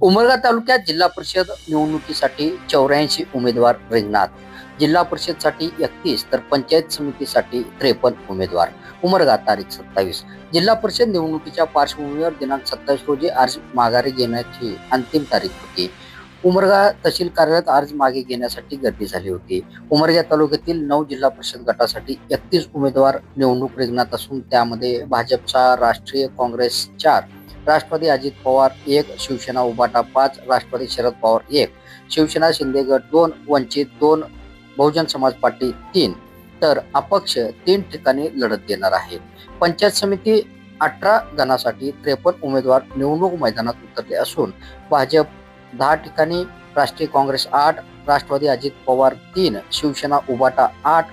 उमरगा तालुक्यात जिल्हा परिषद निवडणुकीसाठी 84 उमेदवार रिंगणात. जिल्हा परिषदसाठी 31 तर पंचायत समितीसाठी 53 उमेदवार. उमरगा तारीख 27. जिल्हा परिषद निवडणुकीच्या पार्श्वभूमीवर दिनांक 27 रोजी अर्ज माघारी घेण्याची अंतिम तारीख होती. उमरगा तहसील कार्यालयात अर्ज मागे घेण्यासाठी गर्दी झाली होती. उमरगा तालुक्यातील 9 जिल्हा परिषद गटासाठी 31 उमेदवार निवडणूक रिंगणात असून त्यामध्ये भाजपचा राष्ट्रीय काँग्रेस 4, राष्ट्रवादी अजित पवार 1, शिवसेना उभाटा 5, राष्ट्रवादी शरद पवार 1, शिवसेना शिंदे गट 2, वंचित 2, बहुजन समाज पार्टी 3 तर अपक्ष 3 ठिकाणी लढत देणार आहेत. पंचायत समिती 18 गणासाठी 53 उमेदवार निवडणूक मैदानात उतरले असून भाजप 10 ठिकाणी, राष्ट्रीय काँग्रेस 8, राष्ट्रवादी अजित पवार 3, शिवसेना उभाटा 8,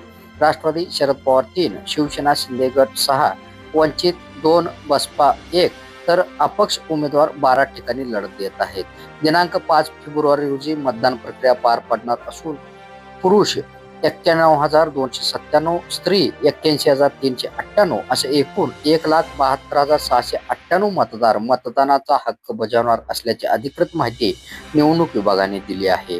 राष्ट्रवादी शरद पवार 3, शिवसेना शिंदे गट 6, वंचित 2, बसपा 1 तर अपक्ष उमेदवार 12 ठिकाणी लढत देत आहेत. दिनांक 5 फेब्रुवारी रोजी मतदान प्रक्रिया पार पडणार असून पुरुष 91,297, स्त्री 81,398 असे एकूण 1,72,698 मतदार मतदानाचा हक्क बजावणार असल्याची अधिकृत माहिती निवडणूक विभागाने दिली आहे.